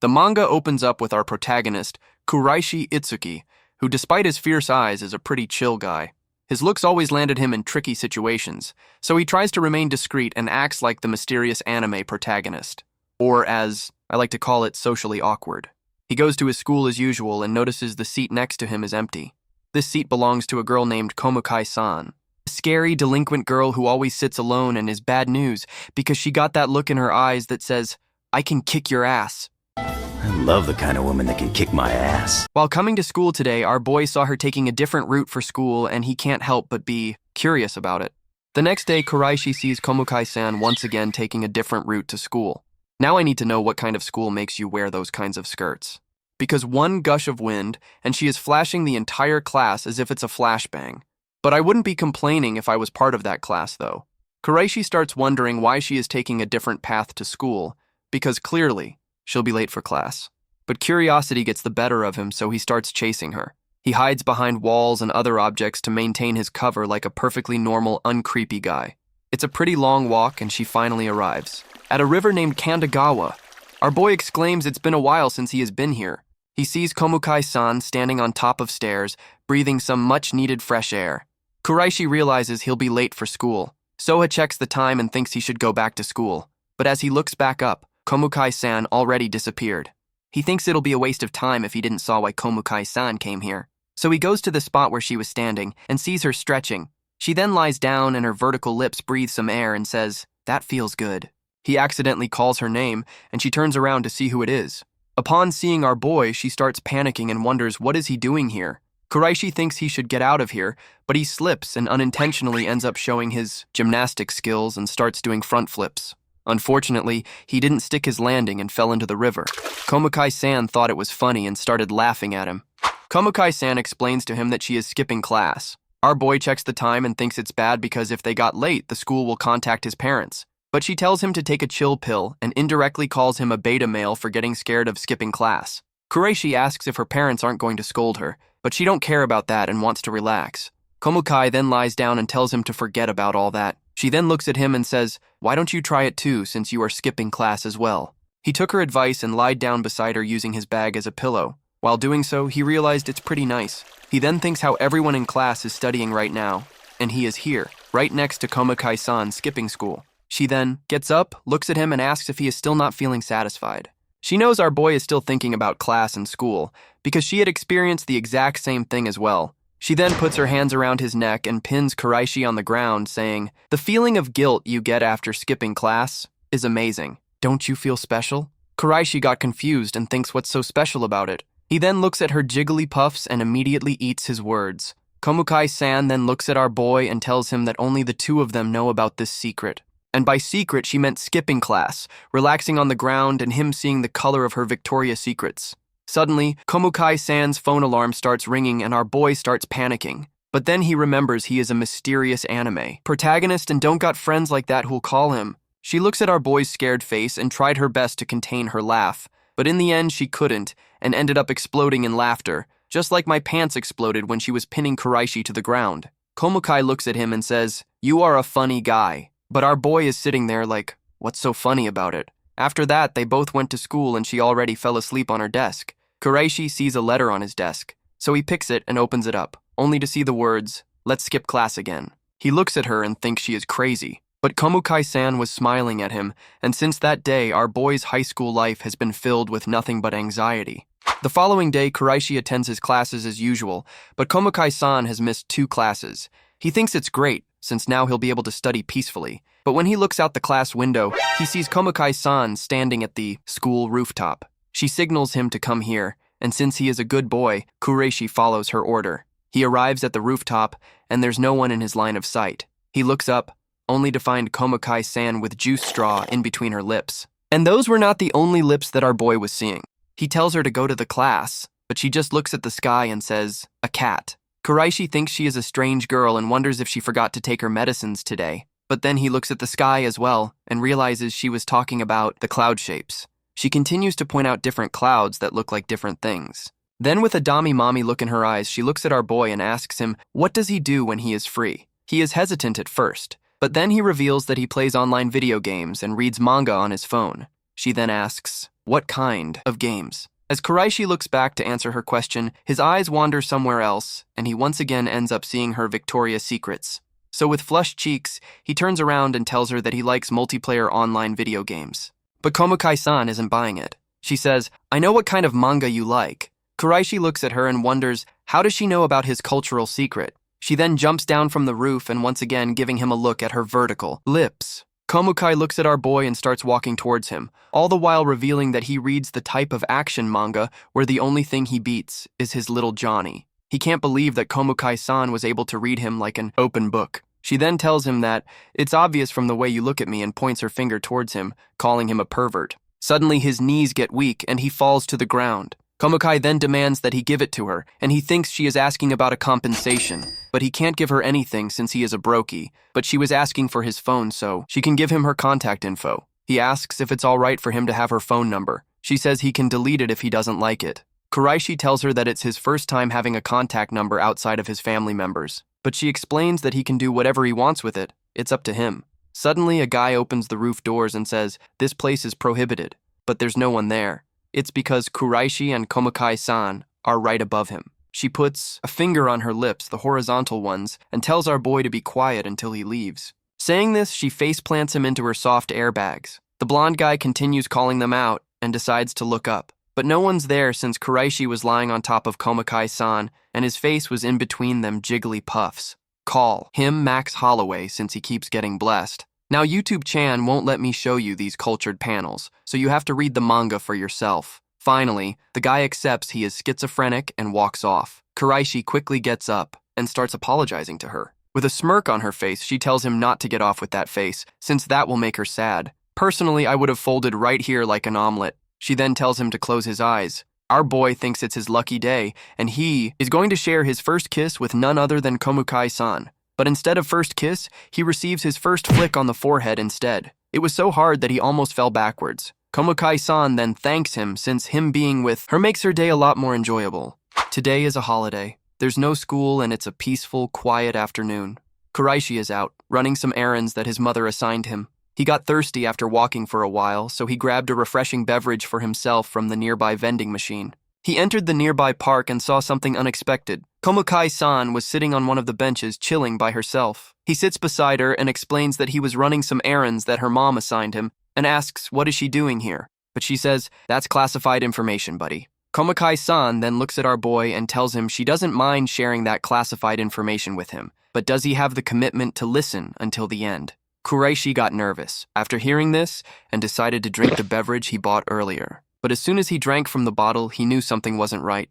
The manga opens up with our protagonist, Kuraishi Itsuki, who despite his fierce eyes is a pretty chill guy. His looks always landed him in tricky situations, so he tries to remain discreet and acts like the mysterious anime protagonist. Or, as I like to call it, socially awkward. He goes to his school as usual and notices the seat next to him is empty. This seat belongs to a girl named Komukai-san, a scary, delinquent girl who always sits alone and is bad news because she got that look in her eyes that says, "I can kick your ass." I love the kind of woman that can kick my ass. While coming to school today, our boy saw her taking a different route for school and he can't help but be curious about it. The next day, Kuraishi sees Komukai-san once again taking a different route to school. Now I need to know what kind of school makes you wear those kinds of skirts. Because one gush of wind, and she is flashing the entire class as if it's a flashbang. But I wouldn't be complaining if I was part of that class, though. Kuraishi starts wondering why she is taking a different path to school, because clearly, she'll be late for class. But curiosity gets the better of him, so he starts chasing her. He hides behind walls and other objects to maintain his cover like a perfectly normal, uncreepy guy. It's a pretty long walk, and she finally arrives. At a river named Kandagawa. Our boy exclaims it's been a while since he has been here. He sees Komukai-san standing on top of stairs, breathing some much-needed fresh air. Kuraishi realizes he'll be late for school. Soha checks the time and thinks he should go back to school. But as he looks back up, Komukai-san already disappeared. He thinks it'll be a waste of time if he didn't saw why Komukai-san came here. So he goes to the spot where she was standing and sees her stretching. She then lies down and her vertical lips breathe some air and says, "That feels good." He accidentally calls her name, and she turns around to see who it is. Upon seeing our boy, she starts panicking and wonders what is he doing here. Kuraishi thinks he should get out of here, but he slips and unintentionally ends up showing his gymnastic skills and starts doing front flips. Unfortunately, he didn't stick his landing and fell into the river. Komukai-san thought it was funny and started laughing at him. Komukai-san explains to him that she is skipping class. Our boy checks the time and thinks it's bad because if they got late, the school will contact his parents. But she tells him to take a chill pill and indirectly calls him a beta male for getting scared of skipping class. Kuraishi asks if her parents aren't going to scold her, but she don't care about that and wants to relax. Komukai then lies down and tells him to forget about all that. She then looks at him and says, "Why don't you try it too, since you are skipping class as well?" He took her advice and lied down beside her using his bag as a pillow. While doing so, he realized it's pretty nice. He then thinks how everyone in class is studying right now, and he is here, right next to Komukai-san's skipping school. She then gets up, looks at him, and asks if he is still not feeling satisfied. She knows our boy is still thinking about class and school, because she had experienced the exact same thing as well. She then puts her hands around his neck and pins Kuraishi on the ground, saying, "The feeling of guilt you get after skipping class is amazing. Don't you feel special?" Kuraishi got confused and thinks what's so special about it. He then looks at her jiggly puffs and immediately eats his words. Komukai-san then looks at our boy and tells him that only the two of them know about this secret. And by secret, she meant skipping class, relaxing on the ground and him seeing the color of her Victoria's Secrets. Suddenly, Komukai-san's phone alarm starts ringing and our boy starts panicking. But then he remembers he is a mysterious anime protagonist and don't got friends like that who'll call him. She looks at our boy's scared face and tried her best to contain her laugh. But in the end, she couldn't and ended up exploding in laughter, just like my pants exploded when she was pinning Kuraishi to the ground. Komukai looks at him and says, "You are a funny guy." But our boy is sitting there like, what's so funny about it? After that, they both went to school and she already fell asleep on her desk. Kuraishi sees a letter on his desk, so he picks it and opens it up, only to see the words, "Let's skip class again." He looks at her and thinks she is crazy. But Komukai-san was smiling at him, and since that day, our boy's high school life has been filled with nothing but anxiety. The following day, Kuraishi attends his classes as usual, but Komukai-san has missed 2 classes. He thinks it's great, since now he'll be able to study peacefully. But when he looks out the class window, he sees Komukai-san standing at the school rooftop. She signals him to come here, and since he is a good boy, Kuraishi follows her order. He arrives at the rooftop, and there's no one in his line of sight. He looks up, only to find Komukai-san with juice straw in between her lips. And those were not the only lips that our boy was seeing. He tells her to go to the class, but she just looks at the sky and says, "A cat." Kuraishi thinks she is a strange girl and wonders if she forgot to take her medicines today. But then he looks at the sky as well and realizes she was talking about the cloud shapes. She continues to point out different clouds that look like different things. Then with a mommy look in her eyes, she looks at our boy and asks him, what does he do when he is free? He is hesitant at first, but then he reveals that he plays online video games and reads manga on his phone. She then asks, What kind of games? As Kuraishi looks back to answer her question, his eyes wander somewhere else, and he once again ends up seeing her Victoria's Secrets. So with flushed cheeks, he turns around and tells her that he likes multiplayer online video games. But Komukai-san isn't buying it. She says, "I know what kind of manga you like." Kuraishi looks at her and wonders, how does she know about his cultural secret? She then jumps down from the roof and once again giving him a look at her vertical lips. Komukai looks at our boy and starts walking towards him, all the while revealing that he reads the type of action manga where the only thing he beats is his little Johnny. He can't believe that Komukai-san was able to read him like an open book. She then tells him that it's obvious from the way you look at me and points her finger towards him, calling him a pervert. Suddenly his knees get weak and he falls to the ground. Komukai then demands that he give it to her, and he thinks she is asking about a compensation, but he can't give her anything since he is a brokey, but she was asking for his phone so she can give him her contact info. He asks if it's all right for him to have her phone number. She says he can delete it if he doesn't like it. Kuraishi tells her that it's his first time having a contact number outside of his family members, but she explains that he can do whatever he wants with it. It's up to him. Suddenly, a guy opens the roof doors and says, "This place is prohibited," but there's no one there. It's because Kuraishi and Komukai-san are right above him. She puts a finger on her lips, the horizontal ones, and tells our boy to be quiet until he leaves. Saying this, she faceplants him into her soft airbags. The blonde guy continues calling them out and decides to look up. But no one's there since Kuraishi was lying on top of Komukai-san and his face was in between them jiggly puffs. Call him Max Holloway since he keeps getting blessed. Now YouTube Chan won't let me show you these cultured panels, so you have to read the manga for yourself. Finally, the guy accepts he is schizophrenic and walks off. Kuraishi quickly gets up and starts apologizing to her. With a smirk on her face, she tells him not to get off with that face, since that will make her sad. Personally, I would have folded right here like an omelet. She then tells him to close his eyes. Our boy thinks it's his lucky day, and he is going to share his first kiss with none other than Komukai-san. But instead of first kiss, he receives his first flick on the forehead instead. It was so hard that he almost fell backwards. Komukai-san then thanks him since him being with her makes her day a lot more enjoyable. Today is a holiday. There's no school and it's a peaceful, quiet afternoon. Kuraishi is out, running some errands that his mother assigned him. He got thirsty after walking for a while, so he grabbed a refreshing beverage for himself from the nearby vending machine. He entered the nearby park and saw something unexpected. Komukai-san was sitting on one of the benches, chilling by herself. He sits beside her and explains that he was running some errands that her mom assigned him, and asks, "What is she doing here?" But she says, "That's classified information, buddy." Komukai-san then looks at our boy and tells him she doesn't mind sharing that classified information with him, but does he have the commitment to listen until the end? Kuraishi got nervous after hearing this and decided to drink the beverage he bought earlier. But as soon as he drank from the bottle, he knew something wasn't right.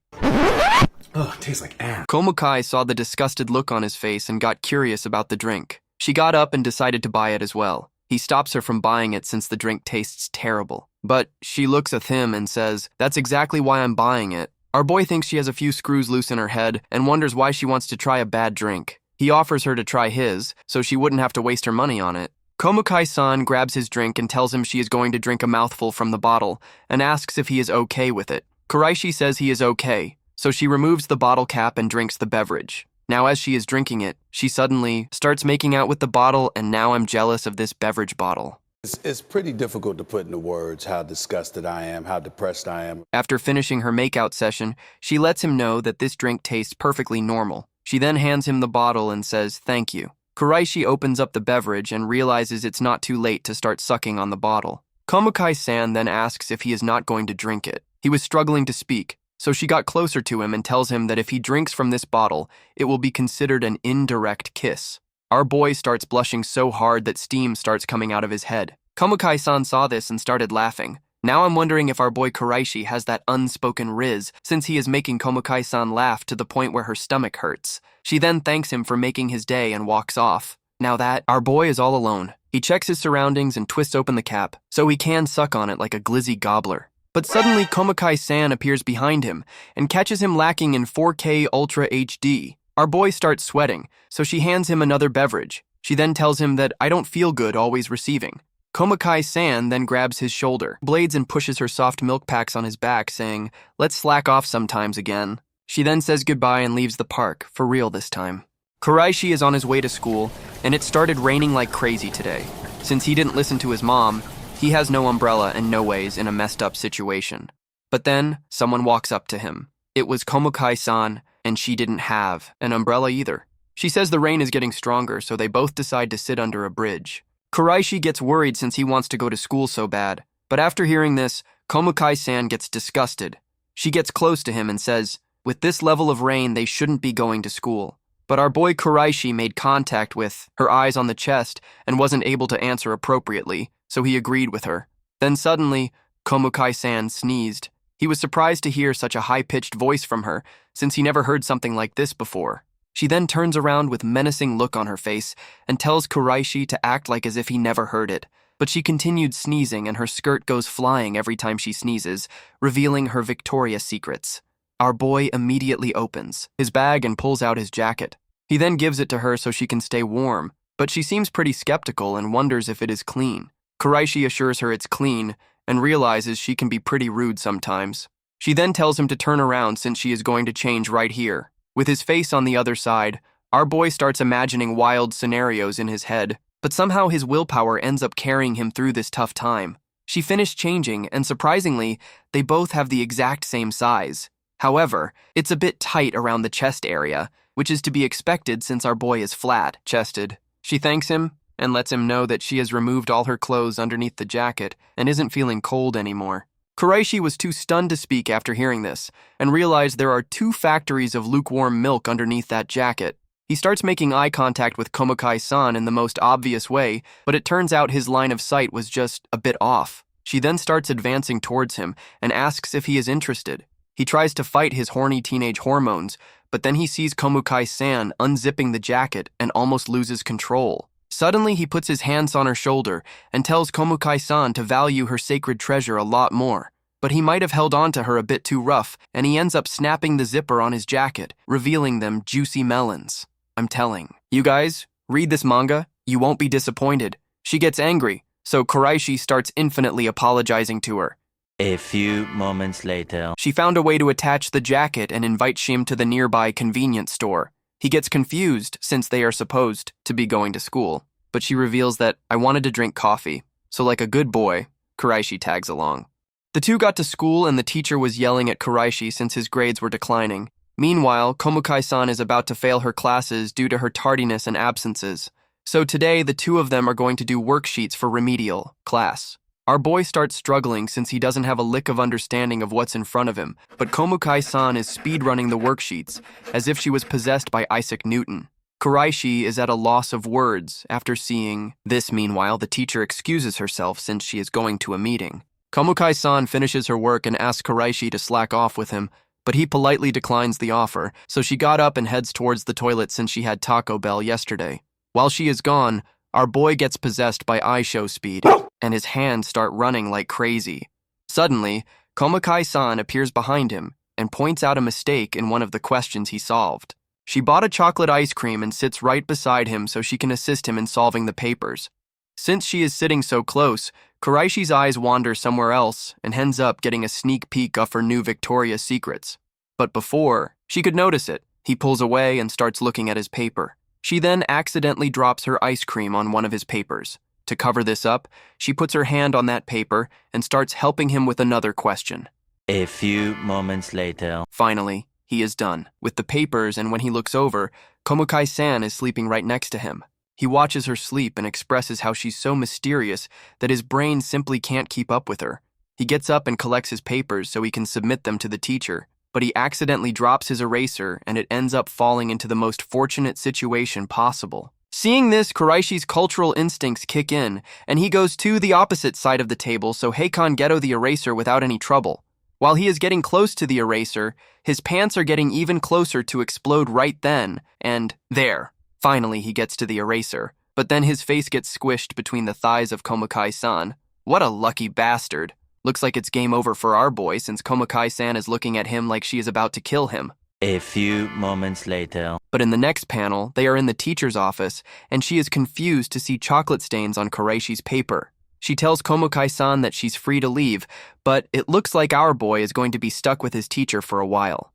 Ugh, tastes like ass. Komukai saw the disgusted look on his face and got curious about the drink. She got up and decided to buy it as well. He stops her from buying it since the drink tastes terrible. But she looks at him and says, "That's exactly why I'm buying it." Our boy thinks she has a few screws loose in her head and wonders why she wants to try a bad drink. He offers her to try his, so she wouldn't have to waste her money on it. Komukai-san grabs his drink and tells him she is going to drink a mouthful from the bottle and asks if he is okay with it. Kuraishi says he is okay, so she removes the bottle cap and drinks the beverage. Now as she is drinking it, she suddenly starts making out with the bottle, and now I'm jealous of this beverage bottle. It's pretty difficult to put into words how disgusted I am, how depressed I am. After finishing her makeout session, she lets him know that this drink tastes perfectly normal. She then hands him the bottle and says, "Thank you." Kuraishi opens up the beverage and realizes it's not too late to start sucking on the bottle. Komukai-san then asks if he is not going to drink it. He was struggling to speak, so she got closer to him and tells him that if he drinks from this bottle, it will be considered an indirect kiss. Our boy starts blushing so hard that steam starts coming out of his head. Komukai-san saw this and started laughing. Now I'm wondering if our boy Kuraishi has that unspoken riz, since he is making Komukai-san laugh to the point where her stomach hurts. She then thanks him for making his day and walks off. Now that our boy is all alone, he checks his surroundings and twists open the cap, so he can suck on it like a glizzy gobbler. But suddenly Komukai-san appears behind him and catches him lacking in 4K Ultra HD. Our boy starts sweating, so she hands him another beverage. She then tells him that I don't feel good always receiving. Komukai-san then grabs his shoulder blades and pushes her soft milk packs on his back, saying, "Let's slack off sometimes again." She then says goodbye and leaves the park, for real this time. Kuraishi is on his way to school, and it started raining like crazy today. Since he didn't listen to his mom, He has no umbrella and no way is in a messed up situation. But then, someone walks up to him. It was Komukai-san, and she didn't have an umbrella either. She says the rain is getting stronger, so they both decide to sit under a bridge. Kuraishi gets worried since he wants to go to school so bad, but after hearing this, Komukai-san gets disgusted. She gets close to him and says, with this level of rain, they shouldn't be going to school. But our boy Kuraishi made contact with her eyes on the chest and wasn't able to answer appropriately, so he agreed with her. Then suddenly, Komukai-san sneezed. He was surprised to hear such a high-pitched voice from her, since he never heard something like this before. She then turns around with menacing look on her face and tells Kuraishi to act like as if he never heard it. But she continued sneezing and her skirt goes flying every time she sneezes, revealing her Victoria's Secrets. Our boy immediately opens his bag and pulls out his jacket. He then gives it to her so she can stay warm, but she seems pretty skeptical and wonders if it is clean. Kuraishi assures her it's clean and realizes she can be pretty rude sometimes. She then tells him to turn around since she is going to change right here. With his face on the other side, our boy starts imagining wild scenarios in his head, but somehow his willpower ends up carrying him through this tough time. She finished changing, and surprisingly, they both have the exact same size. However, it's a bit tight around the chest area, which is to be expected since our boy is flat-chested. She thanks him and lets him know that she has removed all her clothes underneath the jacket and isn't feeling cold anymore. Kuraishi was too stunned to speak after hearing this and realized there are 2 factories of lukewarm milk underneath that jacket. He starts making eye contact with Komukai-san in the most obvious way, but it turns out his line of sight was just a bit off. She then starts advancing towards him and asks if he is interested. He tries to fight his horny teenage hormones, but then he sees Komukai-san unzipping the jacket and almost loses control. Suddenly, he puts his hands on her shoulder and tells Komukai-san to value her sacred treasure a lot more. But he might have held on to her a bit too rough, and he ends up snapping the zipper on his jacket, revealing them juicy melons. I'm telling. You guys, read this manga, you won't be disappointed. She gets angry, so Kuraishi starts infinitely apologizing to her. A few moments later. She found a way to attach the jacket and invites him to the nearby convenience store. He gets confused since they are supposed to be going to school, but she reveals that I wanted to drink coffee, so like a good boy, Kuraishi tags along. The two got to school and the teacher was yelling at Kuraishi since his grades were declining. Meanwhile, Komukai-san is about to fail her classes due to her tardiness and absences. So today, the two of them are going to do worksheets for remedial class. Our boy starts struggling since he doesn't have a lick of understanding of what's in front of him, but Komukai-san is speedrunning the worksheets, as if she was possessed by Isaac Newton. Kuraishi is at a loss of words after seeing this. Meanwhile, the teacher excuses herself since she is going to a meeting. Komukai-san finishes her work and asks Kuraishi to slack off with him, but he politely declines the offer, so she got up and heads towards the toilet since she had Taco Bell yesterday. While she is gone, our boy gets possessed by eye-show speed, and his hands start running like crazy. Suddenly, Komukai-san appears behind him and points out a mistake in one of the questions he solved. She bought a chocolate ice cream and sits right beside him so she can assist him in solving the papers. Since she is sitting so close, Kuraishi's eyes wander somewhere else and ends up getting a sneak peek of her new Victoria's Secrets. But before she could notice it, he pulls away and starts looking at his paper. She then accidentally drops her ice cream on one of his papers. To cover this up, she puts her hand on that paper and starts helping him with another question. A few moments later. Finally, he is done with the papers, and when he looks over, Komukai-san is sleeping right next to him. He watches her sleep and expresses how she's so mysterious that his brain simply can't keep up with her. He gets up and collects his papers so he can submit them to the teacher, but he accidentally drops his eraser and it ends up falling into the most fortunate situation possible. Seeing this, Kuraishi's cultural instincts kick in, and he goes to the opposite side of the table so he can get the eraser without any trouble. While he is getting close to the eraser, his pants are getting even closer to explode right then, and there. Finally, he gets to the eraser, but then his face gets squished between the thighs of Komukai-san. What a lucky bastard. Looks like it's game over for our boy since Komukai-san is looking at him like she is about to kill him. A few moments later. But in the next panel, they are in the teacher's office, and she is confused to see chocolate stains on Kuraishi's paper. She tells Komukai-san that she's free to leave, but it looks like our boy is going to be stuck with his teacher for a while.